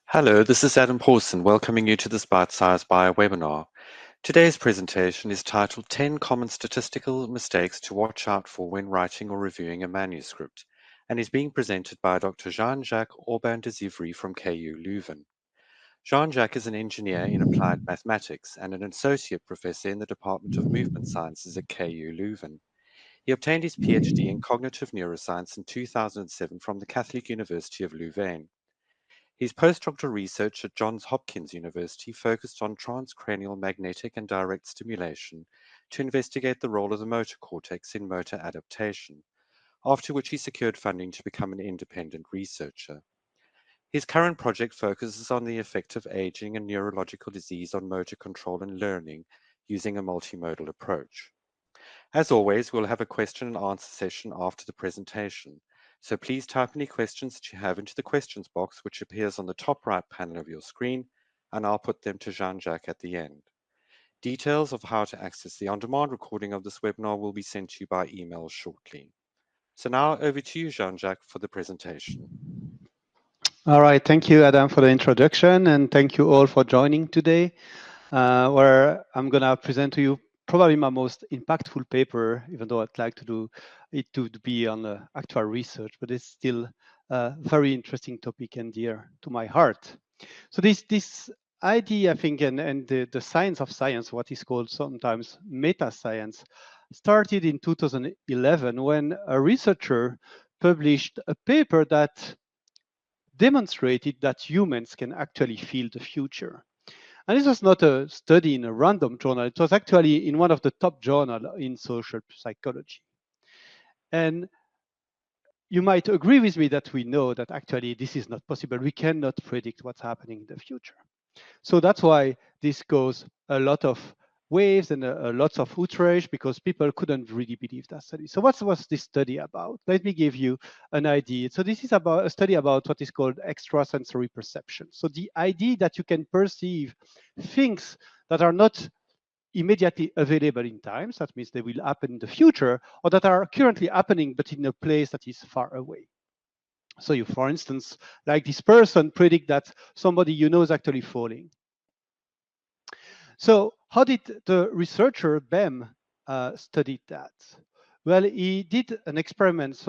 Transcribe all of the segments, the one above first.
Hello, this is Adam Paulson welcoming you to this Bite-Sized Bio webinar. Today's presentation is titled 10 Common Statistical Mistakes to Watch Out for When Writing or Reviewing a Manuscript, and is being presented by Dr. Jean-Jacques Orban-de-Zivry from KU Leuven. Jean-Jacques is an engineer in applied mathematics and an associate professor in the Department of Movement Sciences at KU Leuven. He obtained his PhD in cognitive neuroscience in 2007 from the Catholic University of Louvain. His postdoctoral research at Johns Hopkins University focused on transcranial magnetic and direct stimulation to investigate the role of the motor cortex in motor adaptation, after which he secured funding to become an independent researcher. His current project focuses on the effect of aging and neurological disease on motor control and learning using a multimodal approach. As always, we'll have a question and answer session after the presentation. So please type any questions that you have into the questions box, which appears on the top right panel of your screen, and I'll put them to Jean-Jacques at the end. Details of how to access the on-demand recording of this webinar will be sent to you by email shortly. So now over to you, Jean-Jacques, for the presentation. All right, thank you, Adam, for the introduction, and thank you all for joining today, where I'm going to present to you probably my most impactful paper, even though I'd like to do it to be on the actual research, but it's still a very interesting topic and dear to my heart. So this idea, I think, and the science of science, what is called sometimes meta-science, started in 2011 when a researcher published a paper that demonstrated that humans can actually feel the future. And this was not a study in a random journal. It was actually in one of the top journals in social psychology. And you might agree with me that we know that actually this is not possible. We cannot predict what's happening in the future. So that's why this caused a lot of waves and lots of outrage because people couldn't really believe that study. So what was this study about? Let me give you an idea. So this is about a study about what is called extrasensory perception. So the idea that you can perceive things that are not immediately available in time, so that means they will happen in the future, or that are currently happening but in a place that is far away. So you, for instance, like this person predict that somebody you know is actually falling. So how did the researcher BEM study that? Well, he did an experiment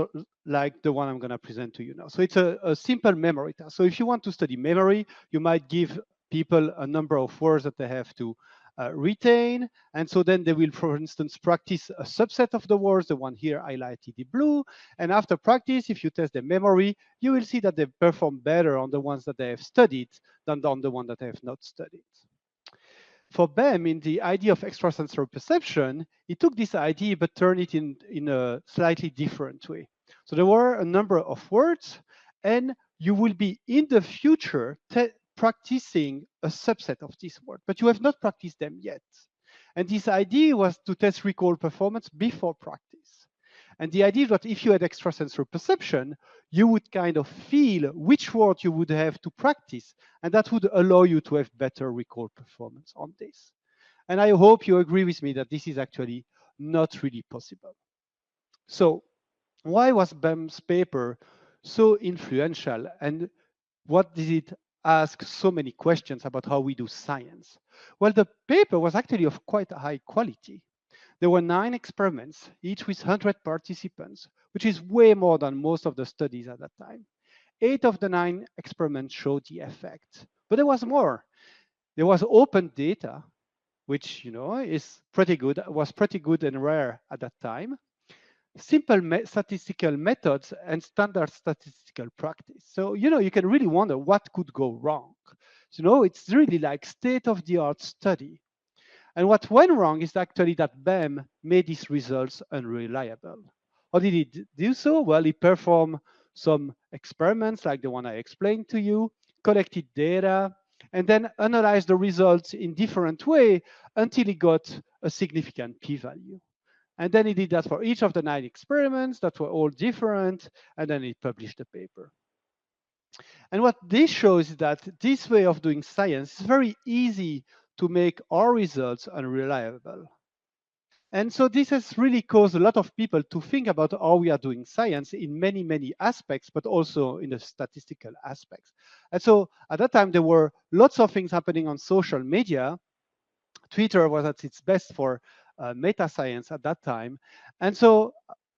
like the one I'm going to present to you now. So it's a simple memory task. So if you want to study memory, you might give people a number of words that they have to retain. And so then they will, for instance, practice a subset of the words, the one here highlighted in blue. And after practice, if you test their memory, you will see that they perform better on the ones that they have studied than on the one that they have not studied. For BEM, in the idea of extrasensory perception, he took this idea but turned it in a slightly different way. So there were a number of words, and you will be in the future practicing a subset of these words, but you have not practiced them yet. And this idea was to test recall performance before practice. And the idea is that if you had extrasensory perception, you would kind of feel which word you would have to practice, and that would allow you to have better recall performance on this. And I hope you agree with me that this is actually not really possible. So why was BEM's paper so influential, and what did it ask so many questions about how we do science? Well, the paper was actually of quite a high quality. There were 9 experiments, each with 100 participants, which is way more than most of the studies at that time. 8 of the 9 experiments showed the effect, but there was more. There was open data, which is pretty good, was pretty good and rare at that time. Simple statistical methods and standard statistical practice. So you can really wonder what could go wrong. So, it's really like state-of-the-art study. And what went wrong is actually that BEM made these results unreliable. How did he do so? Well, he performed some experiments like the one I explained to you, collected data, and then analyzed the results in different ways until he got a significant p-value. And then he did that for each of the 9 experiments that were all different, and then he published the paper. And what this shows is that this way of doing science is very easy to make our results unreliable. And so this has really caused a lot of people to think about how we are doing science in many, many aspects, but also in the statistical aspects. And so at that time, there were lots of things happening on social media. Twitter was at its best for meta science at that time. And so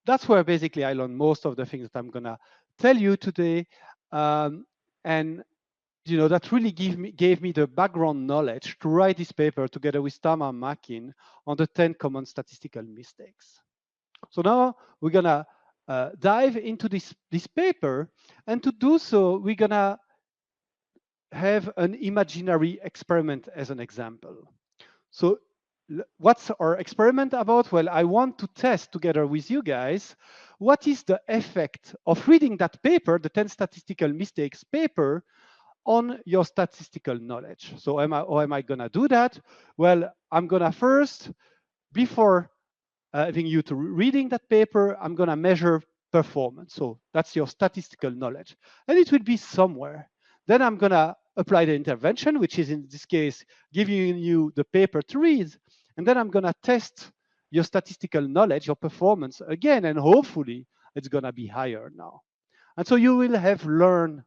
that's where basically I learned most of the things that I'm going to tell you today. And that really gave me the background knowledge to write this paper together with Tamar Makin on the 10 common statistical mistakes. So now we're gonna dive into this paper, and to do so, we're gonna have an imaginary experiment as an example. So what's our experiment about? Well, I want to test together with you guys what is the effect of reading that paper, the 10 statistical mistakes paper, on your statistical knowledge. So how am I gonna do that? Well, I'm gonna first, before having you to reading that paper, I'm gonna measure performance. So that's your statistical knowledge. And it will be somewhere. Then I'm gonna apply the intervention, which is in this case, giving you the paper to read. And then I'm gonna test your statistical knowledge, your performance again, and hopefully it's gonna be higher now. And so you will have learned,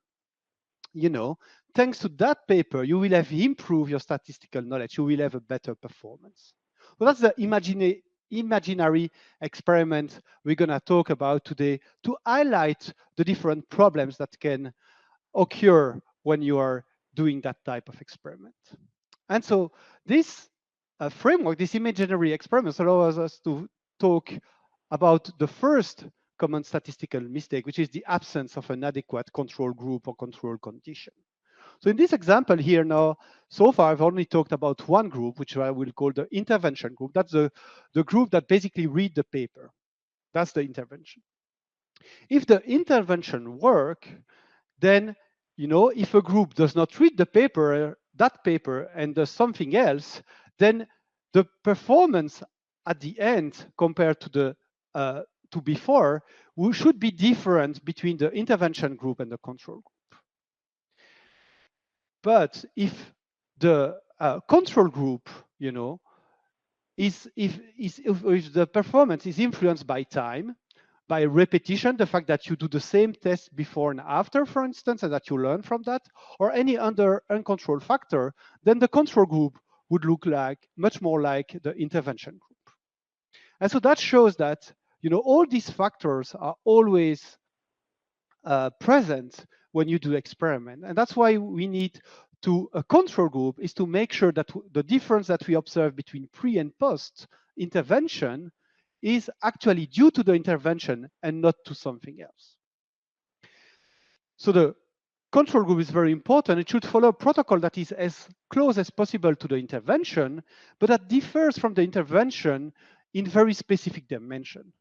thanks to that paper, you will have improved your statistical knowledge. You will have a better performance. So that's the imaginary experiment we're going to talk about today to highlight the different problems that can occur when you are doing that type of experiment. And so this framework, this imaginary experiments allows us to talk about the first common statistical mistake, which is the absence of an adequate control group or control condition. So in this example here now, so far I've only talked about one group, which I will call the intervention group. That's the group that basically read the paper. That's the intervention. If the intervention work, then, if a group does not read the paper, that paper, and does something else, then the performance at the end compared to the to before should be different between the intervention group and the control group. But if the control group, if the performance is influenced by time, by repetition, the fact that you do the same test before and after, for instance, and that you learn from that, or any other uncontrolled factor, then the control group would look like much more like the intervention group. And so that shows that all these factors are always present when you do experiment. And that's why we need to a control group is to make sure that the difference that we observe between pre and post intervention is actually due to the intervention and not to something else. So the control group is very important. It should follow a protocol that is as close as possible to the intervention, but that differs from the intervention in very specific dimension.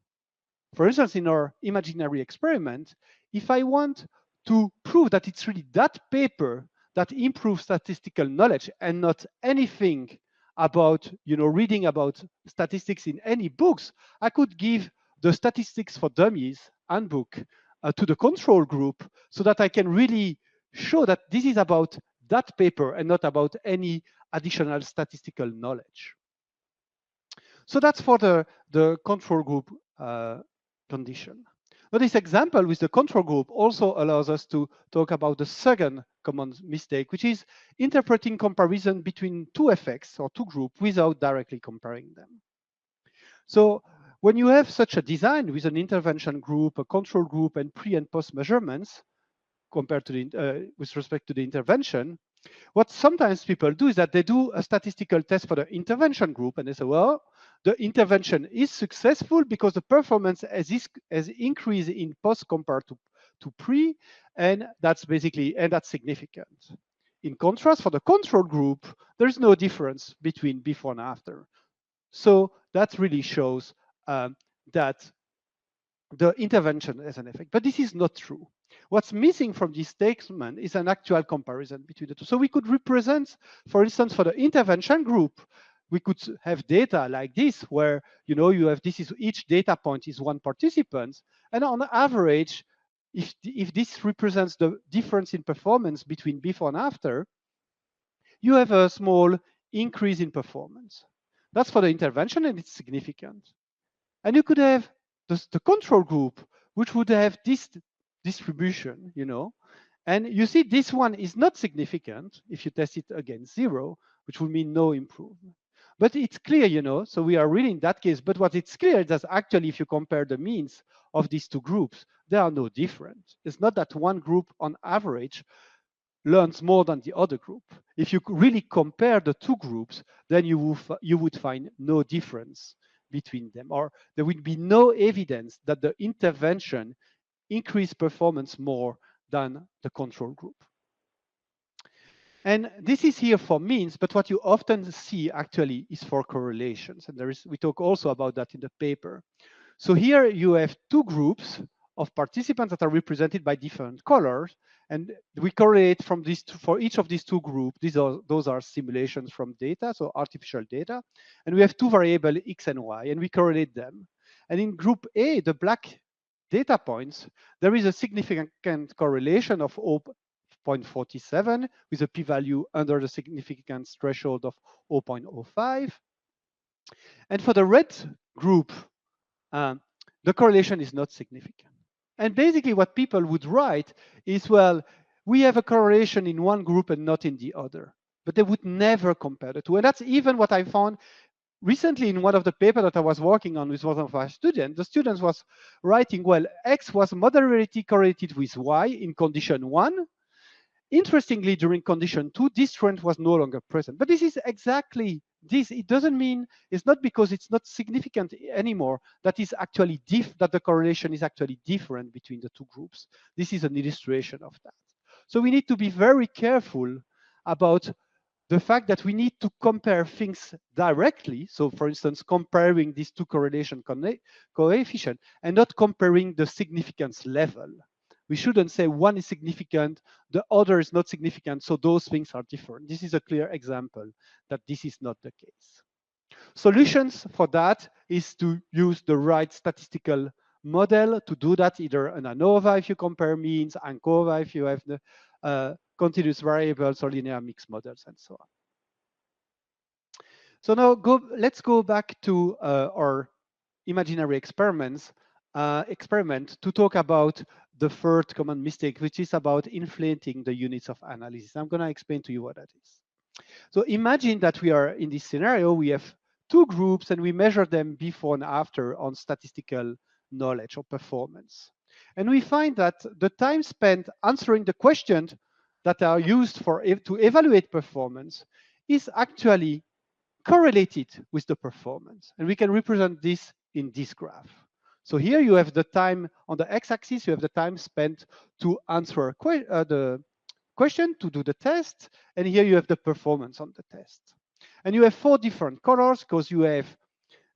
For instance, in our imaginary experiment, if I want to prove that it's really that paper that improves statistical knowledge and not anything about reading about statistics in any books, I could give the Statistics for Dummies handbook to the control group so that I can really show that this is about that paper and not about any additional statistical knowledge. So that's for the control group condition. Now, this example with the control group also allows us to talk about the second common mistake, which is interpreting comparison between two effects or two groups without directly comparing them. So when you have such a design with an intervention group, a control group, and pre and post measurements compared to with respect to the intervention, what sometimes people do is that they do a statistical test for the intervention group, and they say, well, the intervention is successful because the performance has increased in post compared to pre, and that's significant. In contrast, for the control group, there's no difference between before and after. So that really shows that the intervention has an effect. But this is not true. What's missing from this statement is an actual comparison between the two. So we could represent, for instance, for the intervention group, we could have data like this, where you have each data point is one participant, and on average, if this represents the difference in performance between before and after, you have a small increase in performance. That's for the intervention, and it's significant. And you could have the control group, which would have this distribution, and you see this one is not significant if you test it against 0, which would mean no improvement. But it's clear, so we are really in that case. But what it's clear is that actually, if you compare the means of these two groups, they are no different. It's not that one group on average learns more than the other group. If you really compare the two groups, then you would find no difference between them, or there would be no evidence that the intervention increased performance more than the control group. And this is here for means, but what you often see actually is for correlations. And we talk also about that in the paper. So here you have two groups of participants that are represented by different colors, and we correlate from these for each of these two groups. Those are simulations from data, so artificial data, and we have two variables x and y, and we correlate them. And in group A, the black data points, there is a significant correlation of 0.47 with a p-value under the significance threshold of 0.05. And for the red group, the correlation is not significant. And basically what people would write is, well, we have a correlation in one group and not in the other. But they would never compare the two. And that's even what I found recently in one of the papers that I was working on with one of our students. The students was writing, well, X was moderately correlated with Y in condition 1. Interestingly, during condition 2, this trend was no longer present. But this is exactly this. It doesn't mean, it's not because it's not significant anymore that is actually that the correlation is actually different between the two groups. This is an illustration of that. So we need to be very careful about the fact that we need to compare things directly. So for instance, comparing these two correlation coefficients and not comparing the significance level. We shouldn't say one is significant, the other is not significant, so those things are different. This is a clear example that this is not the case. Solutions for that is to use the right statistical model to do that, either an ANOVA if you compare means, ANCOVA if you have the continuous variables or linear mixed models and so on. So now let's go back to our imaginary experiment to talk about the third common mistake, which is about inflating the units of analysis. I'm going to explain to you what that is. So imagine that we are in this scenario, we have two groups and we measure them before and after on statistical knowledge or performance. And we find that the time spent answering the questions that are used to evaluate performance is actually correlated with the performance. And we can represent this in this graph. So here you have the time on the x-axis, you have the time spent to answer the question, to do the test, and here you have the performance on the test. And you have 4 different colors because you have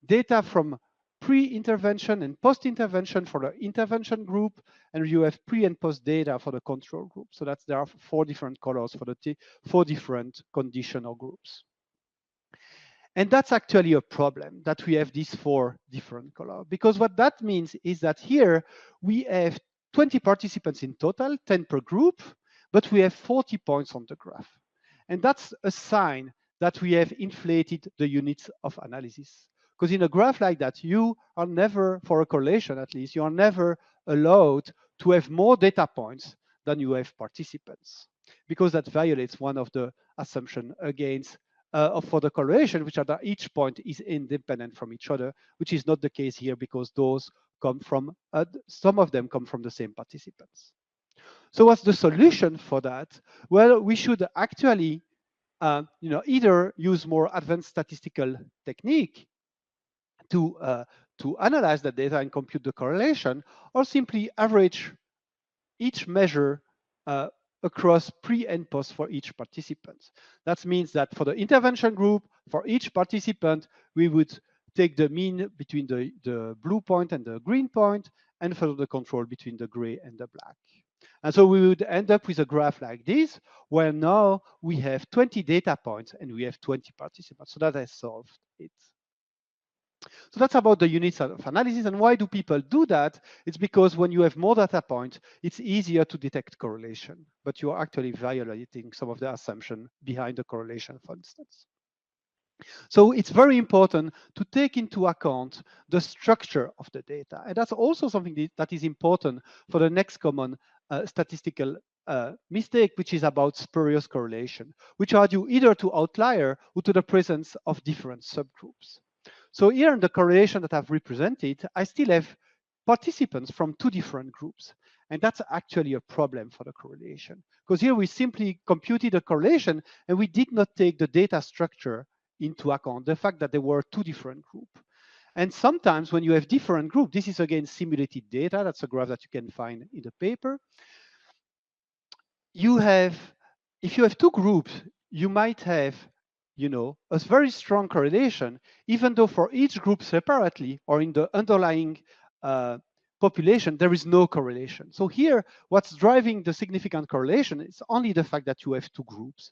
data from pre-intervention and post-intervention for the intervention group, and you have pre and post data for the control group. So there are 4 different colors for the 4 different conditional groups. And that's actually a problem that we have these 4 different colors, because what that means is that here we have 20 participants in total, 10 per group, but we have 40 points on the graph. And that's a sign that we have inflated the units of analysis. Because in a graph like that, you are never, for a correlation at least, you are never allowed to have more data points than you have participants, because that violates one of the assumptions against for the correlation, which are that each point is independent from each other, which is not the case here because those come from, some of them come from the same participants. So what's the solution for that? Well, we should actually either use more advanced statistical technique to analyze the data and compute the correlation, or simply average each measure across pre and post for each participant. That means that for the intervention group, for each participant, we would take the mean between the blue point and the green point, and for the control between the gray and the black. And so we would end up with a graph like this, where now we have 20 data points and we have 20 participants. So that has solved it. So that's about the units of analysis. And why do people do that? It's because when you have more data points, it's easier to detect correlation, but you're actually violating some of the assumption behind the correlation, for instance. So it's very important to take into account the structure of the data. And that's also something that is important for the next common statistical mistake, which is about spurious correlation, which are due either to outlier or to the presence of different subgroups. So here in the correlation that I've represented, I still have participants from two different groups. And that's actually a problem for the correlation. Because here we simply computed a correlation and we did not take the data structure into account, the fact that there were two different groups. And sometimes when you have different groups, this is again simulated data. That's a graph that you can find in the paper. You have, if you have two groups, you might have, a very strong correlation, even though for each group separately or in the underlying uh, population, there is no correlation. So here, what's driving the significant correlation is only the fact that you have two groups.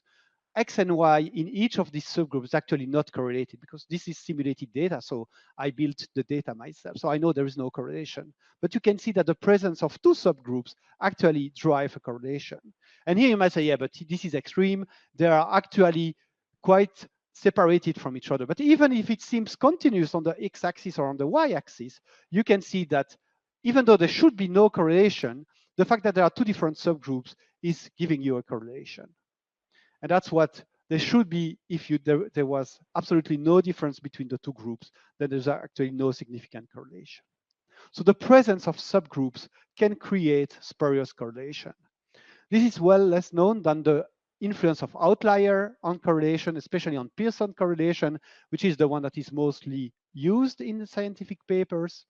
X and Y in each of these subgroups is actually not correlated because this is simulated data. So I built the data myself. So I know there is no correlation. But you can see that the presence of two subgroups actually drive a correlation. And here you might say, yeah, but this is extreme. They are actually quite separated from each other. But even if it seems continuous on the x-axis or on the y-axis, you can see that even though there should be no correlation, the fact that there are two different subgroups is giving you a correlation. And that's what there should be if there was absolutely no difference between the two groups, then there's actually no significant correlation. So the presence of subgroups can create spurious correlation. This is well less known than the influence of outlier on correlation, especially on Pearson correlation, which is the one that is mostly used in the scientific papers.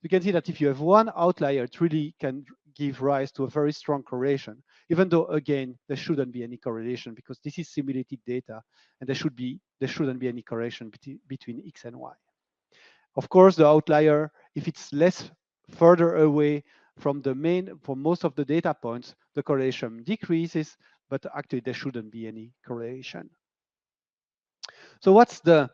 You can see that if you have one outlier, it really can give rise to a very strong correlation, even though, again, there shouldn't be any correlation because this is simulated data and there shouldn't be any correlation between X and Y. Of course, the outlier, if it's less further away from the main, for most of the data points, the correlation decreases, but actually there shouldn't be any correlation. So what's the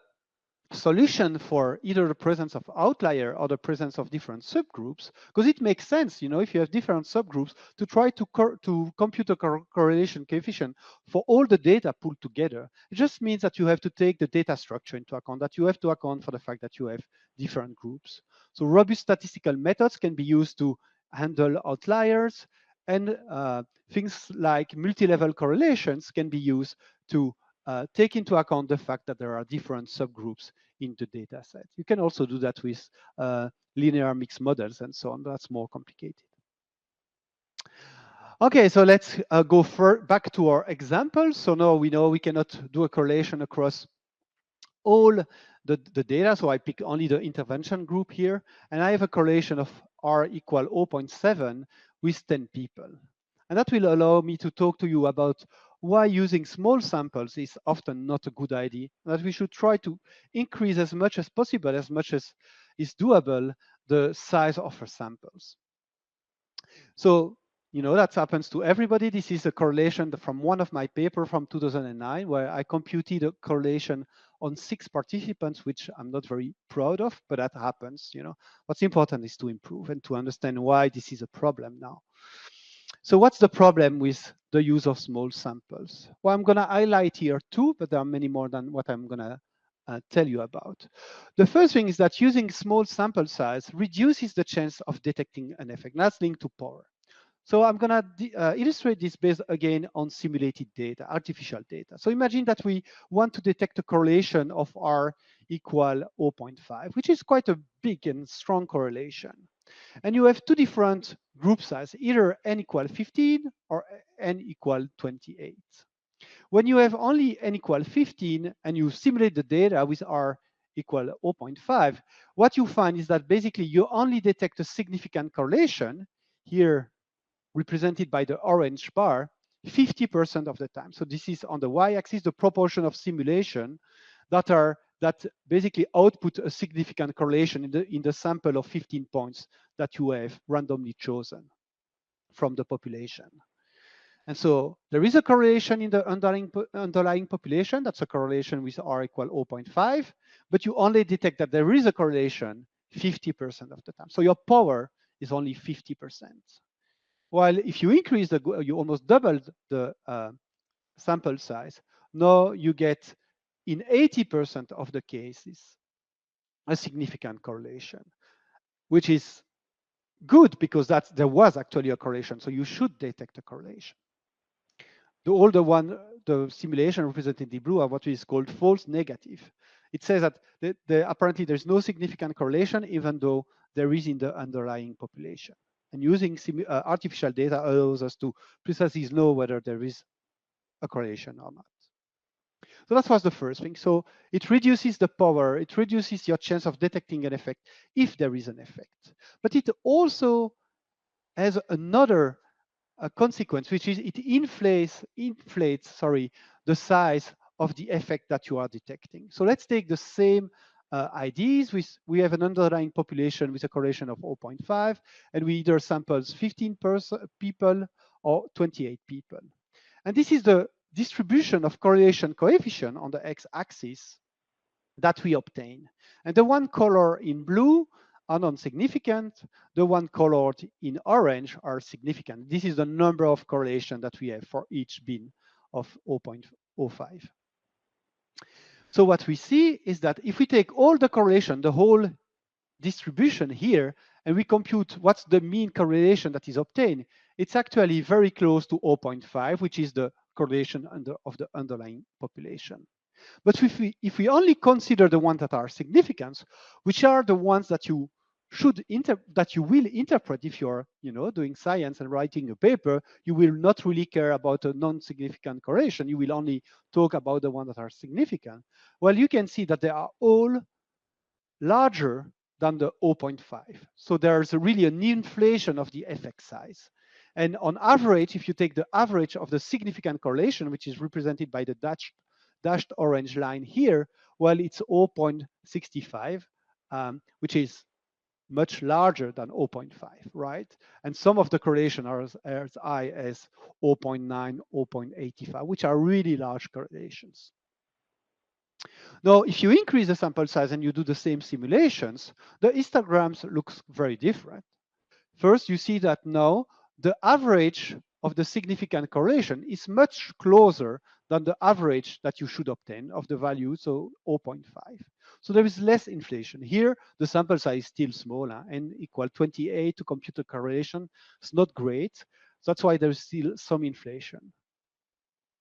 solution for either the presence of outlier or the presence of different subgroups? Because it makes sense, if you have different subgroups, to try to compute a correlation coefficient for all the data pulled together. It just means that you have to take the data structure into account, that you have to account for the fact that you have different groups. So robust statistical methods can be used to handle outliers, and things like multi-level correlations can be used to take into account the fact that there are different subgroups in the data set. You can also do that with linear mixed models and so on. That's more complicated. Okay, so let's go back to our example. So now we know we cannot do a correlation across all the data. So I pick only the intervention group here. And I have a correlation of R equal 0.7 with 10 people. And that will allow me to talk to you about why using small samples is often not a good idea, that we should try to increase as much as possible, as much as is doable, the size of our samples. So, that happens to everybody. This is a correlation from one of my paper from 2009, where I computed a correlation on 6 participants, which I'm not very proud of, but that happens. What's important is to improve and to understand why this is a problem now. So what's the problem with the use of small samples? Well, I'm going to highlight here 2, but there are many more than what I'm going to tell you about. The first thing is that using small sample size reduces the chance of detecting an effect. That's linked to power. So I'm going to illustrate this based again on simulated data, artificial data. So imagine that we want to detect a correlation of R equal 0.5, which is quite a big and strong correlation. And you have two different group sizes, either n equal 15 or n equal 28. When you have only n equal 15 and you simulate the data with R equal 0.5, what you find is that basically you only detect a significant correlation, here represented by the orange bar, 50% of the time. So this is on the y-axis, the proportion of simulation that basically output a significant correlation in the sample of 15 points that you have randomly chosen from the population. And so there is a correlation in the underlying population. That's a correlation with R equal 0.5, but you only detect that there is a correlation 50% of the time. So your power is only 50%. While if you increase you almost doubled the sample size, now you get in 80% of the cases, a significant correlation, which is good because there was actually a correlation. So you should detect a correlation. The older one, the simulation represented in blue, are what is called false negative. It says that apparently there's no significant correlation, even though there is in the underlying population. And using artificial data allows us to precisely know whether there is a correlation or not. So that was the first thing. So it reduces the power, it reduces your chance of detecting an effect if there is an effect. But it also has another consequence, which is it inflates the size of the effect that you are detecting. So let's take the same IDs. We have an underlying population with a correlation of 0.5, and we either samples 15 people or 28 people. And this is the distribution of correlation coefficient on the x-axis that we obtain. And the one color in blue are non-significant. The one colored in orange are significant. This is the number of correlation that we have for each bin of 0.05. So what we see is that if we take all the correlation, the whole distribution here, and we compute what's the mean correlation that is obtained, it's actually very close to 0.5, which is the correlation of the underlying population. But if we only consider the ones that are significant, which are the ones that you will interpret if you're doing science and writing a paper, you will not really care about a non-significant correlation. You will only talk about the ones that are significant. Well, you can see that they are all larger than the 0.5. So there's really an inflation of the effect size. And on average, if you take the average of the significant correlation, which is represented by the dashed orange line here, well, it's 0.65, which is much larger than 0.5, right? And some of the correlation are as high as 0.9, 0.85, which are really large correlations. Now, if you increase the sample size and you do the same simulations, the histograms looks very different. First, you see that now the average of the significant correlation is much closer than the average that you should obtain of the value, so 0.5. So there is less inflation. Here, the sample size is still smaller, and equal 28 to compute a correlation. It's not great. That's why there's still some inflation.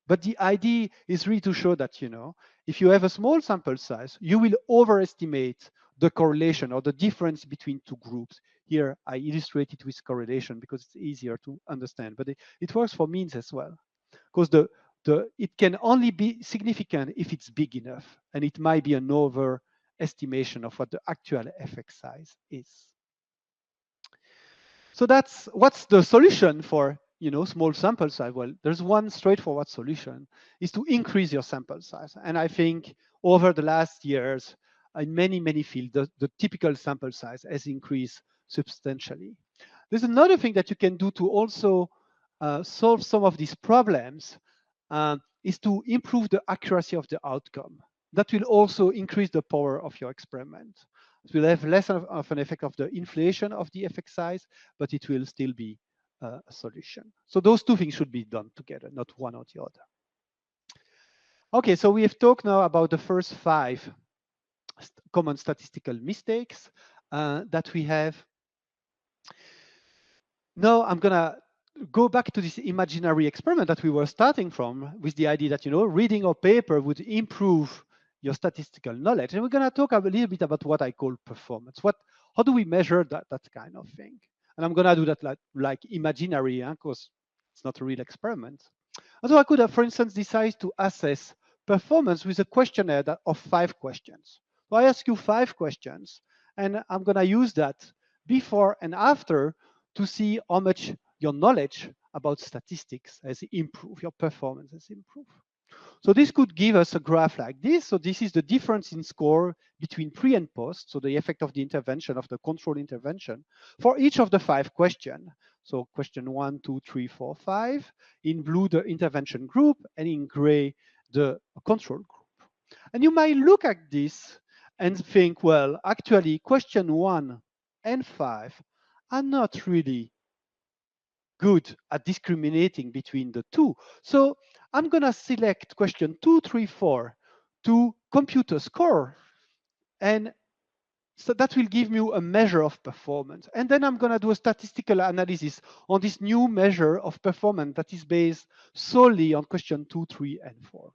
But the idea is really to show that, if you have a small sample size, you will overestimate the correlation or the difference between two groups. Here, I illustrate it with correlation because it's easier to understand, but it works for means as well. Because it can only be significant if it's big enough, and it might be an overestimation of what the actual effect size is. So what's the solution for small sample size? Well, there's one straightforward solution, is to increase your sample size. And I think over the last years, in many fields, the typical sample size has increased substantially. There's another thing that you can do to also solve some of these problems, is to improve the accuracy of the outcome. That will also increase the power of your experiment. It will have less of an effect of the inflation of the effect size, but it will still be a solution. So those two things should be done together, not one or the other. Okay, so we have talked now about the first 5 common statistical mistakes that we have. Now I'm gonna go back to this imaginary experiment that we were starting from, with the idea that reading a paper would improve your statistical knowledge. And we're gonna talk a little bit about what I call performance. How do we measure that kind of thing? And I'm gonna do that like imaginary, because it's not a real experiment. And so I could have, for instance, decide to assess performance with a questionnaire of 5 questions. So I ask you 5 questions, and I'm gonna use that before and after to see how much your knowledge about statistics has improved, your performance has improved. So this could give us a graph like this. So this is the difference in score between pre and post, so the effect of the intervention, of the control intervention, for each of the 5 questions. So question 1, 2, 3, 4, 5. In blue, the intervention group, and in gray, the control group. And you might look at this and think, well, actually, question 1 and 5 are not really good at discriminating between the two. So I'm going to select question 2, 3, 4 to compute a score. And so that will give you a measure of performance. And then I'm going to do a statistical analysis on this new measure of performance that is based solely on question 2, 3, and 4.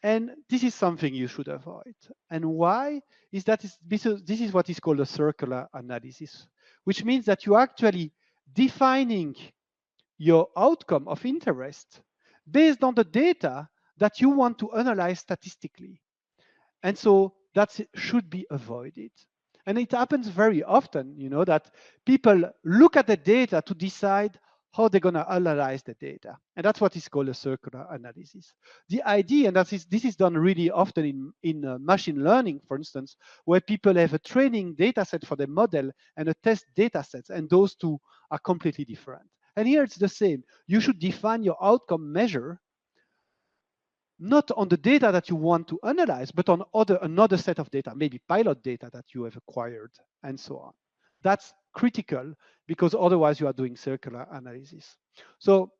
And this is something you should avoid. And why? Is that this is what is called a circular analysis, which means that you are actually defining your outcome of interest based on the data that you want to analyze statistically. And so that should be avoided. And it happens very often, that people look at the data to decide how they're going to analyze the data. And that's what is called a circular analysis. The idea, and this is done really often in machine learning, for instance, where people have a training data set for the model and a test data set, and those two are completely different. And here it's the same. You should define your outcome measure not on the data that you want to analyze, but on another set of data, maybe pilot data that you have acquired, and so on. That's critical because otherwise you are doing circular analysis. So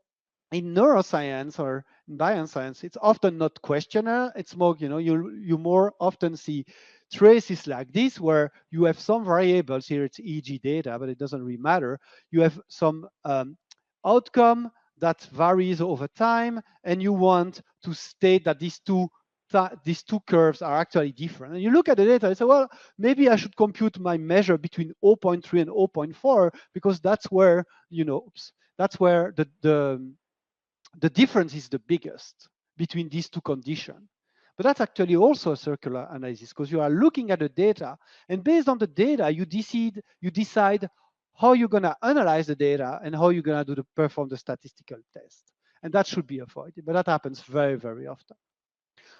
in neuroscience or in bioscience, it's often not questionnaire. It's more, you more often see traces like this where you have some variables. Here it's EEG data, but it doesn't really matter. You have some outcome that varies over time, and you want to state that these two curves are actually different. And you look at the data and say, well, maybe I should compute my measure between 0.3 and 0.4 because that's where, that's where the difference is the biggest between these two conditions. But that's actually also a circular analysis because you are looking at the data, and based on the data, you decide how you're going to analyze the data and how you're going to perform the statistical test. And that should be avoided, but that happens very, very often.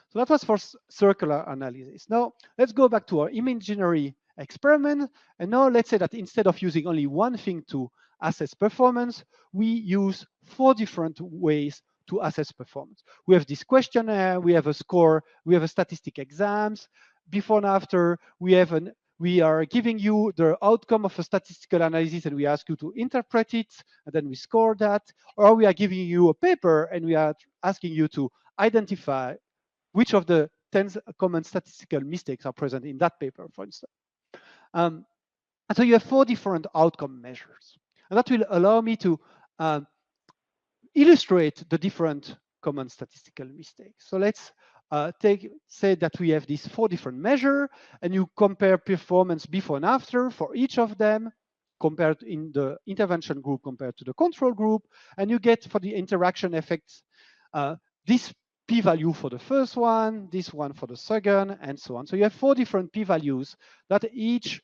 So that was for circular analysis. Now, let's go back to our imaginary experiment. And now let's say that instead of using only one thing to assess performance, we use 4 different ways to assess performance. We have this questionnaire, we have a score, we have a statistic exams. Before and after, we are giving you the outcome of a statistical analysis and we ask you to interpret it, and then we score that. Or we are giving you a paper and we are asking you to identify which of the 10 common statistical mistakes are present in that paper, for instance. And so you have 4 different outcome measures. And that will allow me to illustrate the different common statistical mistakes. So let's say that we have these 4 different measures, and you compare performance before and after for each of them, compared in the intervention group compared to the control group, and you get for the interaction effects this p-value for the first one, this one for the second, and so on. So you have 4 different p-values that each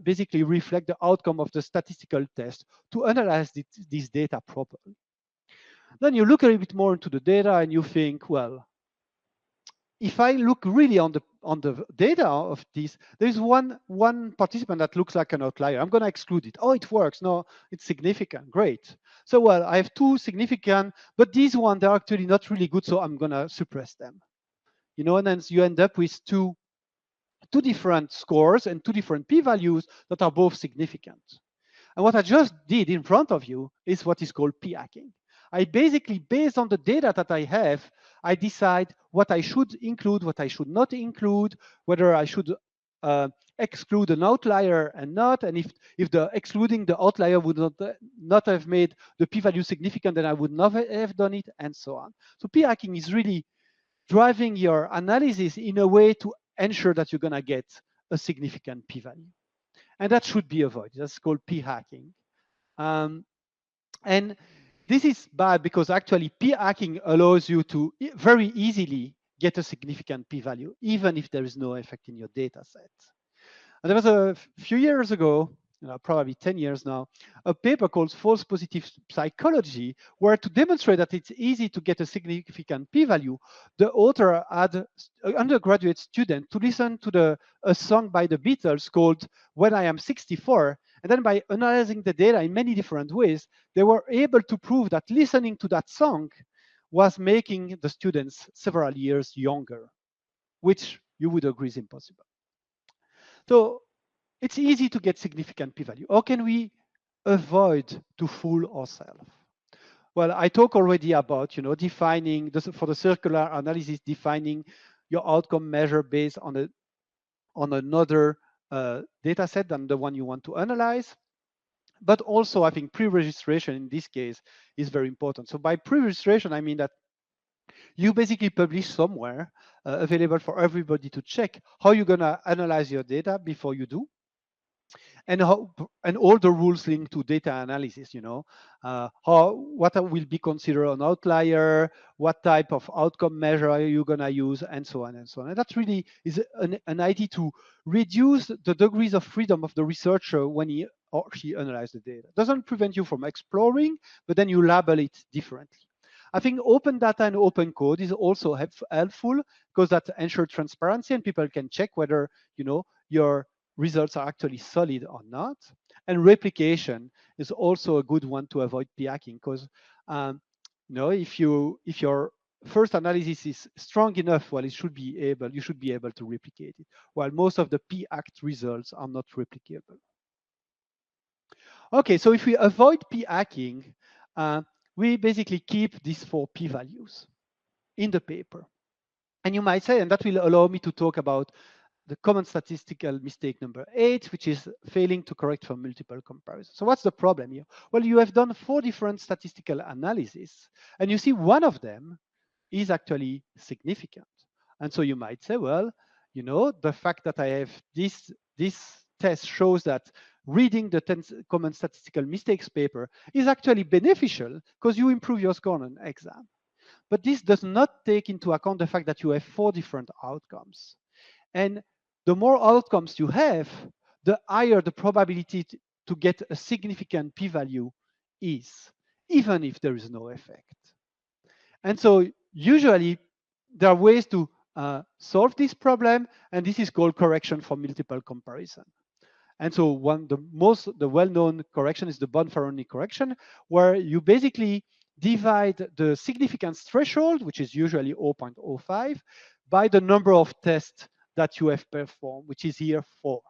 basically reflect the outcome of the statistical test to analyze this data properly. Then you look a little bit more into the data and you think, well, if I look really on the data of this, there's one participant that looks like an outlier. I'm going to exclude it. Oh, it works. No, it's significant. Great. So, well, I have 2 significant, but these ones, they're actually not really good, so I'm going to suppress them. And then you end up with two different scores and 2 different p-values that are both significant. And what I just did in front of you is what is called p-hacking. I basically, based on the data that I have, I decide what I should include, what I should not include, whether I should exclude an outlier and not, and if the excluding the outlier would not have made the p-value significant, then I would not have done it, and so on. So p-hacking is really driving your analysis in a way to ensure that you're going to get a significant p-value. And that should be avoided. That's called p-hacking. And this is bad because actually p-hacking allows you to very easily get a significant p-value, even if there is no effect in your data set. And there was a few years ago, probably 10 years now, a paper called False Positive Psychology, where to demonstrate that it's easy to get a significant p-value, the author had an undergraduate student to listen to a song by the Beatles called When I Am 64. And then by analyzing the data in many different ways, they were able to prove that listening to that song was making the students several years younger, which you would agree is impossible. So it's easy to get significant p-value. How can we avoid to fool ourselves? Well, I talked already about, defining, for the circular analysis, defining your outcome measure based on another data set than the one you want to analyze. But also, I think pre-registration in this case is very important. So by pre-registration, I mean that you basically publish somewhere available for everybody to check how you're going to analyze your data before you do, and all the rules linked to data analysis, what will be considered an outlier, what type of outcome measure are you going to use, and so on and so on. And that really is an idea to reduce the degrees of freedom of the researcher when he or she analyzes the data. Doesn't prevent you from exploring, but then you label it differently. I think open data and open code is also helpful because that ensures transparency and people can check whether your results are actually solid or not. And replication is also a good one to avoid p-hacking because if your first analysis is strong enough, well, you should be able to replicate it. While most of the p-hacked results are not replicable. Okay, so if we avoid p-hacking, we basically keep these 4 p-values in the paper. And you might say, and that will allow me to talk about the common statistical mistake number 8, which is failing to correct for multiple comparisons. So what's the problem here? Well, you have done 4 different statistical analyses, and you see one of them is actually significant. And so you might say, well, the fact that I have this test shows that reading the 10 common statistical mistakes paper is actually beneficial because you improve your score on an exam. But this does not take into account the fact that you have 4 different outcomes. And the more outcomes you have, the higher the probability to get a significant p-value is, even if there is no effect. And so usually there are ways to solve this problem, and this is called correction for multiple comparison. And so the well-known correction is the Bonferroni correction, where you basically divide the significance threshold, which is usually 0.05, by the number of tests that you have performed, which is here 4.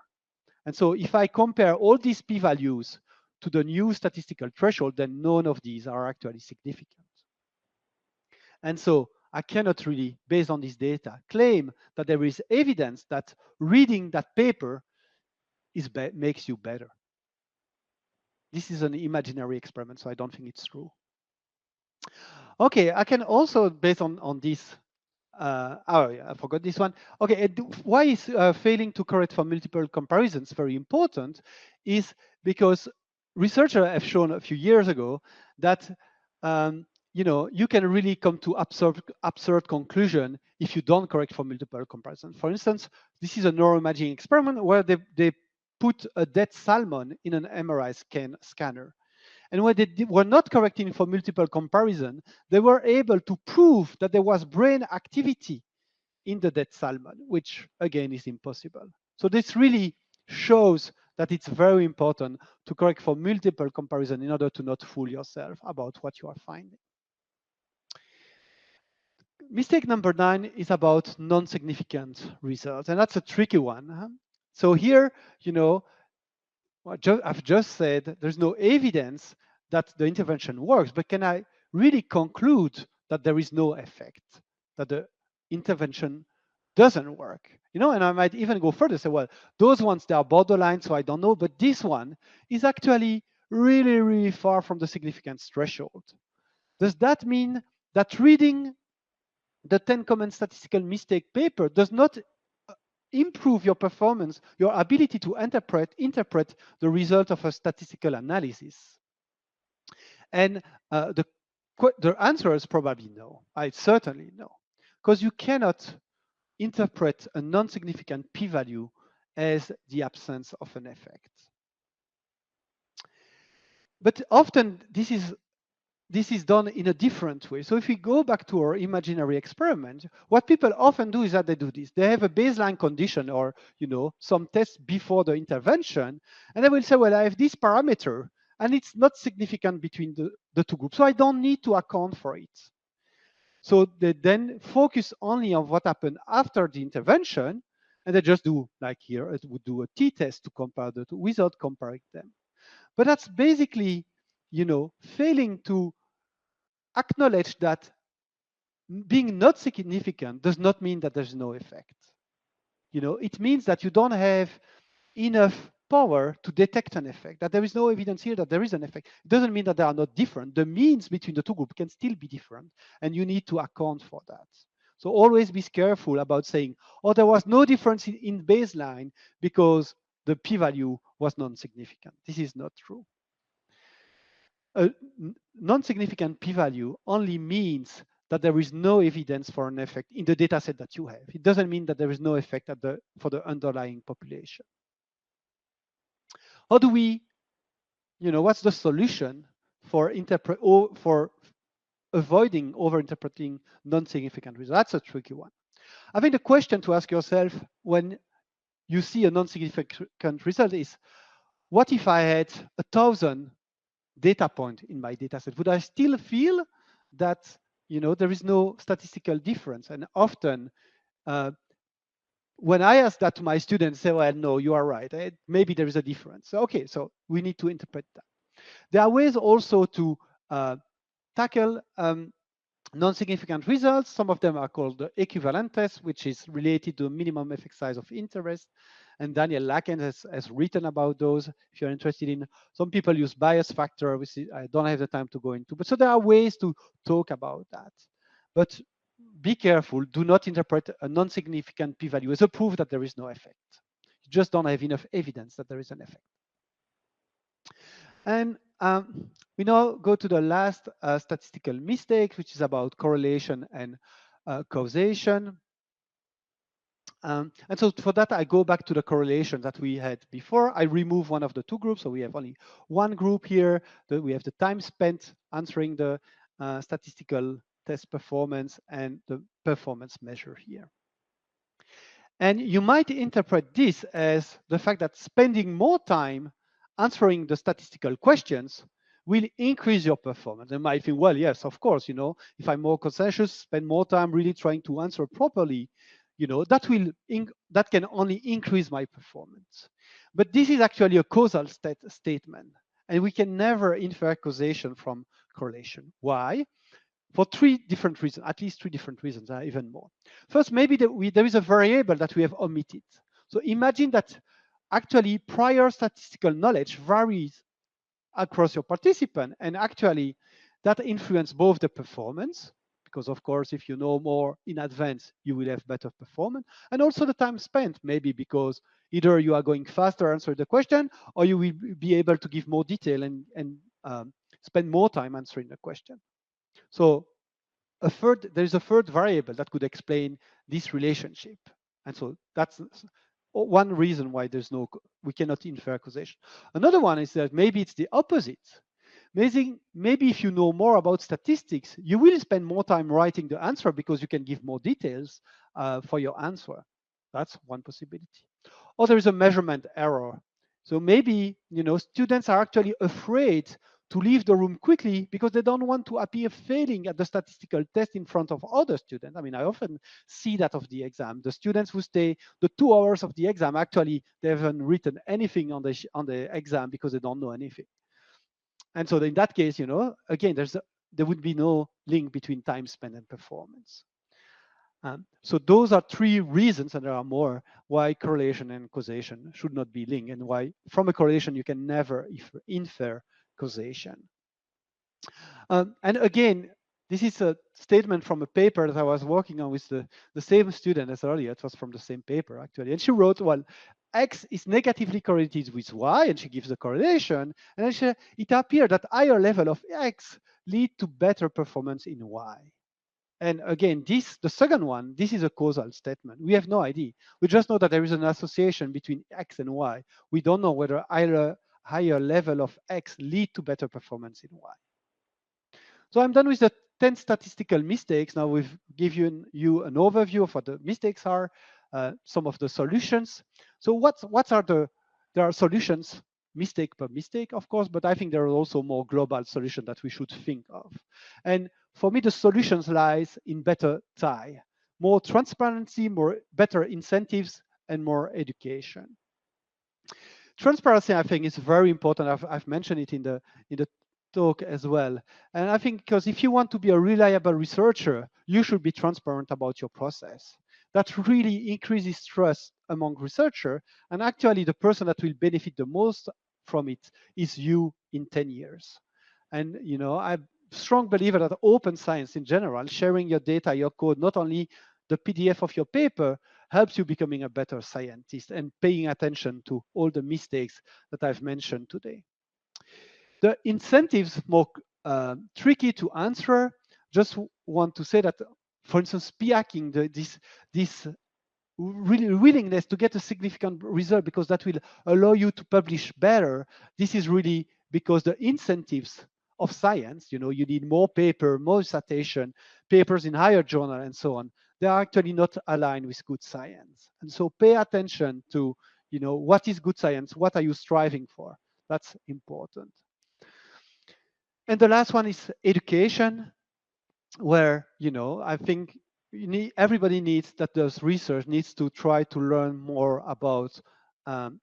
And so if I compare all these p-values to the new statistical threshold, then none of these are actually significant. And so I cannot really, based on this data, claim that there is evidence that reading that paper makes you better. This is an imaginary experiment, so I don't think it's true. Okay, I can also, based on this, oh yeah, I forgot this one. Okay, why is failing to correct for multiple comparisons very important is because researchers have shown a few years ago that you can really come to absurd conclusion if you don't correct for multiple comparisons. For instance, this is a neuroimaging experiment where they put a dead salmon in an MRI scanner. And when they were not correcting for multiple comparison, they were able to prove that there was brain activity in the dead salmon, which again is impossible. So this really shows that it's very important to correct for multiple comparison in order to not fool yourself about what you are finding. Mistake number 9 is about non-significant results, and that's a tricky one. So here, I've just said there's no evidence that the intervention works, but can I really conclude that there is no effect, that the intervention doesn't work? And I might even go further, say, well, those ones, they are borderline, so I don't know, but this one is actually really, really far from the significance threshold. Does that mean that reading the 10 common statistical mistake paper does not improve your performance, your ability to interpret the result of a statistical analysis? And the answer is probably no. I certainly no, because you cannot interpret a non-significant p-value as the absence of an effect. But often this is done in a different way. So if we go back to our imaginary experiment, what people often do is that they do this. They have a baseline condition or some tests before the intervention, and they will say, well, I have this parameter, and it's not significant between the two groups, so I don't need to account for it. So they then focus only on what happened after the intervention, and they just do, like here, it would do a t-test to compare the two without comparing them. But that's basically, failing to acknowledge that being not significant does not mean that there's no effect. It means that you don't have enough power to detect an effect, that there is no evidence here that there is an effect. It doesn't mean that they are not different. The means between the two groups can still be different, and you need to account for that. So always be careful about saying, oh, there was no difference in baseline because the p-value was non-significant. This is not true. A non-significant p-value only means that there is no evidence for an effect in the data set that you have. It doesn't mean that there is no effect for the underlying population. How do we, what's the solution for avoiding overinterpreting non-significant results? That's a tricky one. I think the question to ask yourself when you see a non-significant result is, what if I had 1,000 data points in my data set? Would I still feel that there is no statistical difference? And often when I ask that to my students, say, well, no, you are right. Maybe there is a difference. So, okay, so we need to interpret that. There are ways also to tackle non-significant results. Some of them are called the equivalent test, which is related to minimum effect size of interest. And Daniel Lacken has written about those if you're interested in. Some people use bias factor, which I don't have the time to go into. But so there are ways to talk about that. But be careful. Do not interpret a non-significant p-value as a proof that there is no effect. You just don't have enough evidence that there is an effect. And we now go to the last statistical mistake, which is about correlation and causation. And so for that, I go back to the correlation that we had before. I remove one of the two groups, so we have only one group here. We have the time spent answering the statistical test performance and the performance measure here. And you might interpret this as the fact that spending more time answering the statistical questions will increase your performance. And might think, well, yes, of course, if I'm more conscientious, spend more time really trying to answer properly, that can only increase my performance. But this is actually a causal statement, and we can never infer causation from correlation. Why? For three different reasons, at least three different reasons, even more. First, maybe there is a variable that we have omitted. So imagine that actually prior statistical knowledge varies across your participant, and actually that influences both the performance, because of course, if you know more in advance, you will have better performance, and also the time spent, maybe because either you are going faster answering the question, or you will be able to give more detail and spend more time answering the question. So there's a third variable that could explain this relationship. And so that's one reason why we cannot infer causation. Another one is that maybe it's the opposite. Maybe if you know more about statistics, you will spend more time writing the answer because you can give more details for your answer. That's one possibility. Or there is a measurement error. So maybe students are actually afraid to leave the room quickly because they don't want to appear failing at the statistical test in front of other students. I mean, I often see that of the exam. The students who stay the 2 hours of the exam, actually, they haven't written anything on the exam because they don't know anything. And so in that case, again, there would be no link between time spent and performance. So those are three reasons, and there are more, why correlation and causation should not be linked, and why from a correlation you can never infer causation. And again, this is a statement from a paper that I was working on with the same student as earlier. It was from the same paper, actually. And she wrote, well, X is negatively correlated with Y, and she gives the correlation. And then it appeared that higher level of X lead to better performance in Y. And again, the second one, this is a causal statement. We have no idea. We just know that there is an association between X and Y. We don't know whether higher level of X lead to better performance in Y. So I'm done with the 10 statistical mistakes. Now we've given you an overview of what the mistakes are, some of the solutions. So there are solutions, mistake per mistake, of course, but I think there are also more global solutions that we should think of. And for me, the solutions lies in better tie, more transparency, better incentives, and more education. Transparency, I think, is very important. I've mentioned it in the talk as well. And I think because if you want to be a reliable researcher, you should be transparent about your process. That really increases trust among researcher. And actually, the person that will benefit the most from it is you in 10 years. And I'm a strong believer that open science in general, sharing your data, your code, not only the PDF of your paper, helps you becoming a better scientist and paying attention to all the mistakes that I've mentioned today. The incentives more tricky to answer. Just want to say that, for instance, p-hacking, this really willingness to get a significant result because that will allow you to publish better. This is really because the incentives of science, you need more paper, more citation, papers in higher journal, and so on. They are actually not aligned with good science. And so pay attention to, what is good science? What are you striving for? That's important. And the last one is education, where I think everybody needs that does research needs to try to learn more about um,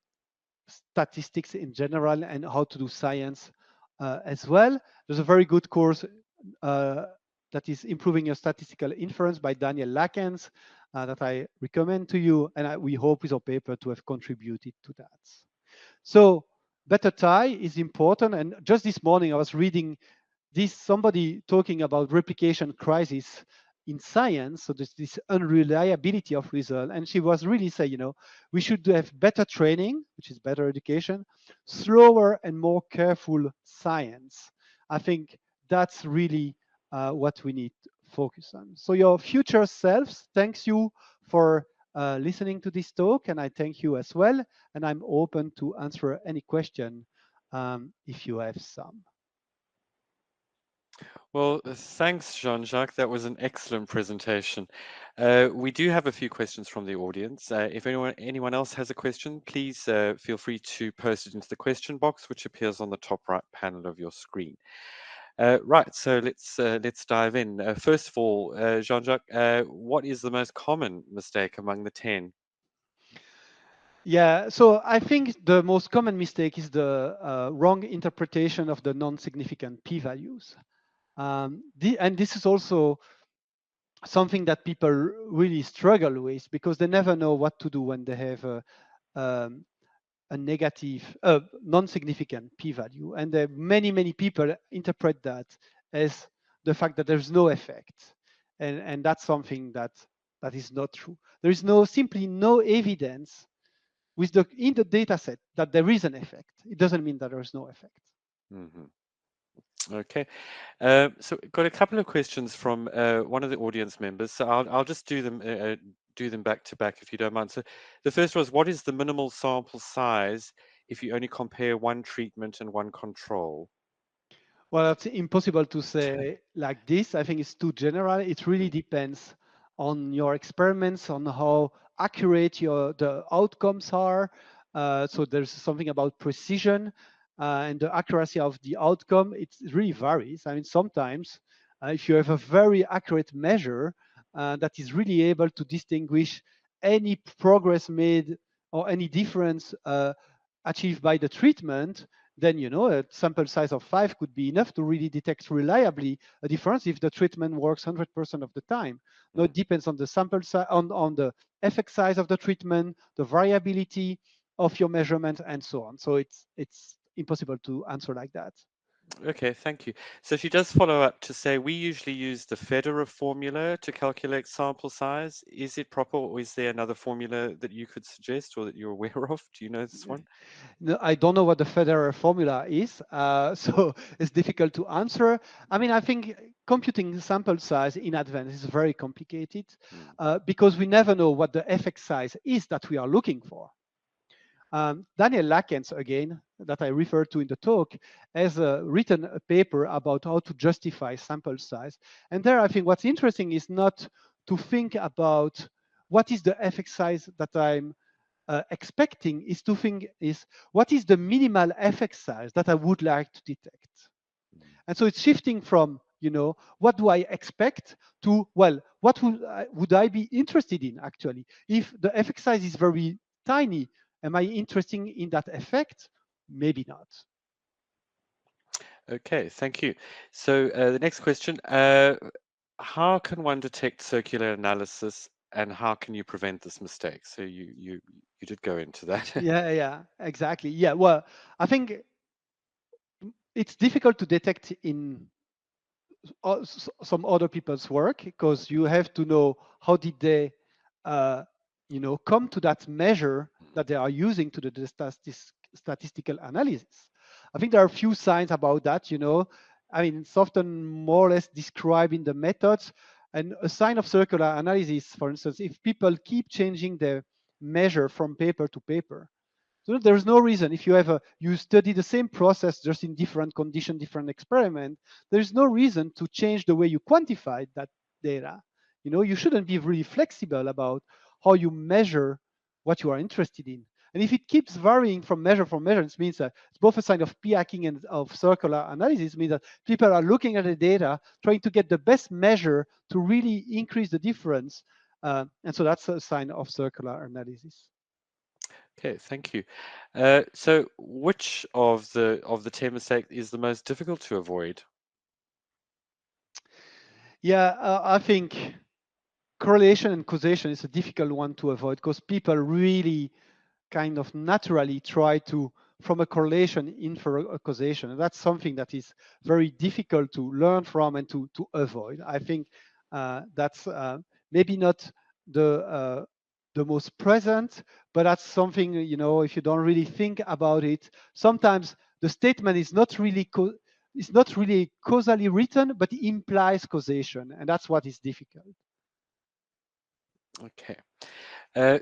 statistics in general and how to do science as well. There's a very good course uh, that is improving your statistical inference by Daniel Lakens that I recommend to you, and we hope with our paper to have contributed to that. So better tie is important, and just this morning I was reading somebody talking about replication crisis in science, so there's this unreliability of result, and she was really saying, we should have better training, which is better education, slower and more careful science. I think that's really what we need to focus on. So your future selves, thanks you for listening to this talk, and I thank you as well, and I'm open to answer any question if you have some. Well, thanks, Jean-Jacques. That was an excellent presentation. We do have a few questions from the audience. If anyone else has a question, please feel free to post it into the question box, which appears on the top right panel of your screen. Right, so let's dive in. First of all, Jean-Jacques, what is the most common mistake among the 10? Yeah, so I think the most common mistake is the wrong interpretation of the non-significant p-values. And this is also something that people really struggle with because they never know what to do when they have um, a negative, non-significant p-value. And many people interpret that as the fact that there's no effect. And that's something that is not true. There is simply no evidence in the data set that there is an effect. It doesn't mean that there is no effect. Mhm. Okay, so got a couple of questions from one of the audience members. So I'll just do them back to back if you don't mind. So the first was, what is the minimal sample size if you only compare one treatment and one control? Well, it's impossible to say like this. I think it's too general. It really Mm, depends on your experiments, on how accurate the outcomes are. So there's something about precision and the accuracy of the outcome. It really varies. I mean, sometimes if you have a very accurate measure that is really able to distinguish any progress made or any difference achieved by the treatment, then a sample size of 5 could be enough to really detect reliably a difference if the treatment works 100% of the time. Now it mm. depends on the sample size, on the effect size of the treatment, the variability of your measurement, and so on. So it's impossible to answer like that. Okay, thank you. So she does follow up to say we usually use the Federer formula to calculate sample size. Is it proper, or is there another formula that you could suggest or that you're aware of? Do you know this one? No, I don't know what the Federer formula is, so it's difficult to answer. I mean, I think computing sample size in advance is very complicated Mm, because we never know what the effect size is that we are looking for. Daniel Lakens, again, that I referred to in the talk, has written a paper about how to justify sample size. And there, I think what's interesting is not to think about what is the effect size that I'm expecting, is to think is what is the minimal effect size that I would like to detect. mm. And so it's shifting from, what do I expect to, well, what would I be interested in actually? If the effect size is very tiny, am I interested in that effect? Maybe not. Okay, thank you. So the next question, how can one detect circular analysis and how can you prevent this mistake? So you did go into that. Yeah, yeah, exactly. Yeah, well, I think it's difficult to detect in some other people's work because you have to know how did they uh, come to that measure that they are using to do the statistical analysis. I think there are a few signs about that. I mean, it's often more or less described in the methods. And a sign of circular analysis, for instance, if people keep changing the measure from paper to paper. So there's no reason if you study the same process just in different condition, different experiment. There's no reason to change the way you quantify that data. You shouldn't be really flexible about how you measure what you are interested in. And if it keeps varying from measure for measure, it means that it's both a sign of p-hacking and of circular analysis. It means that people are looking at the data, trying to get the best measure to really increase the difference. And so that's a sign of circular analysis. Okay, thank you. So which of the 10 mistakes is the most difficult to avoid? Yeah, I think correlation and causation is a difficult one to avoid because people really kind of naturally try to, from a correlation, infer a causation. And that's something that is very difficult to learn from and to avoid. I think that's maybe not the most present, but that's something, if you don't really think about it, sometimes the statement is not really it's not really causally written, but it implies causation, and that's what is difficult. Okay.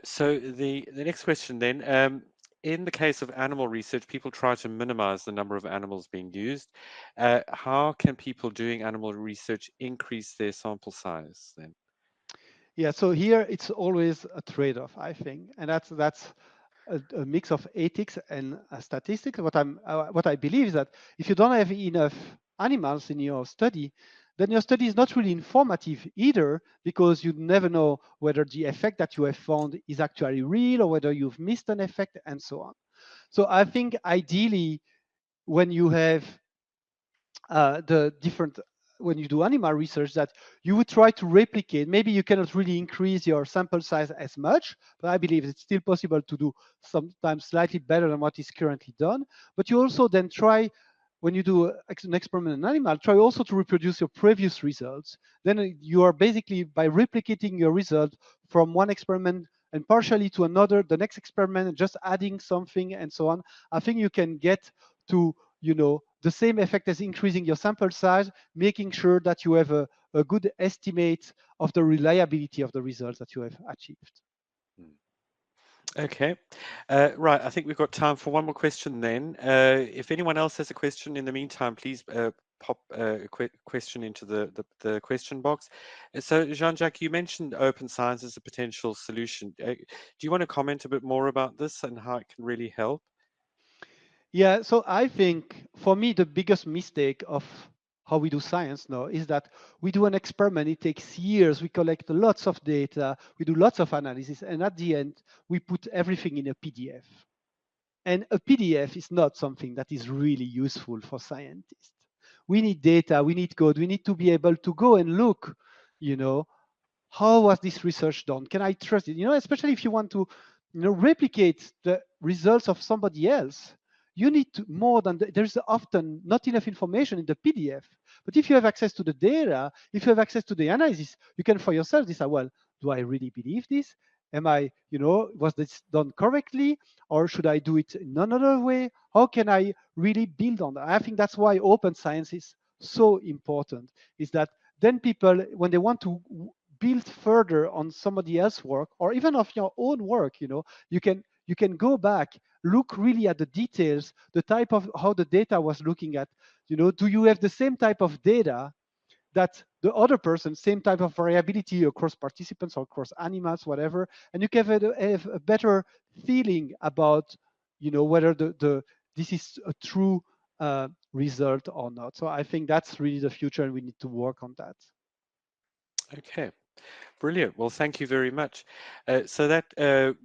So the next question then, in the case of animal research, people try to minimize the number of animals being used. How can people doing animal research increase their sample size then? Yeah, so here it's always a trade-off, I think, and that's a mix of ethics and statistics. What I believe is that if you don't have enough animals in your study, then your study is not really informative either, because you never know whether the effect that you have found is actually real or whether you've missed an effect and so on. So I think ideally, when you have the different when you do animal research, that you would try to replicate. Maybe you cannot really increase your sample size as much, but I believe it's still possible to do sometimes slightly better than what is currently done. But you also then try, when you do an experiment in an animal, try also to reproduce your previous results. Then you are basically, by replicating your result from one experiment and partially to another, the next experiment, and just adding something and so on, I think you can get to the same effect as increasing your sample size, making sure that you have a good estimate of the reliability of the results that you have achieved. Hmm. Okay, right. I think we've got time for one more question then. If anyone else has a question in the meantime, please pop a question into the question box. So, Jean-Jacques, you mentioned open science as a potential solution. Do you want to comment a bit more about this and how it can really help? Yeah, so I think for me, the biggest mistake of how we do science now is that we do an experiment, it takes years, we collect lots of data, we do lots of analysis, and at the end, we put everything in a PDF. And a PDF is not something that is really useful for scientists. We need data, we need code, we need to be able to go and look, you know, how was this research done? Can I trust it? Especially if you want to, replicate the results of somebody else, you need to more than there's often not enough information in the PDF. But if you have access to the data, if you have access to the analysis, you can for yourself decide, well, do I really believe this? Am I, was this done correctly? Or should I do it in another way? How can I really build on that? I think that's why open science is so important, is that then people, when they want to build further on somebody else's work or even of your own work, you can go back, look really at the details, the type of how the data was looking at, do you have the same type of data that the other person, same type of variability across participants or across animals, whatever, and you can have a better feeling about, whether the this is a true result or not. So I think that's really the future, and we need to work on that. Okay. Brilliant. Well, thank you very much. So that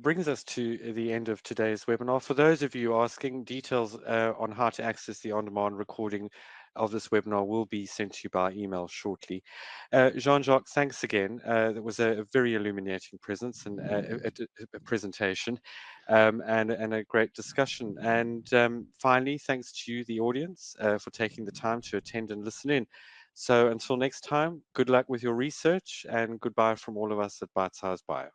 brings us to the end of today's webinar. For those of you asking, details on how to access the on-demand recording of this webinar will be sent to you by email shortly. Jean-Jacques, thanks again. That was a very illuminating presence and a presentation, and a great discussion. And finally, thanks to you, the audience, for taking the time to attend and listen in. So until next time, good luck with your research and goodbye from all of us at Bite Size Bio.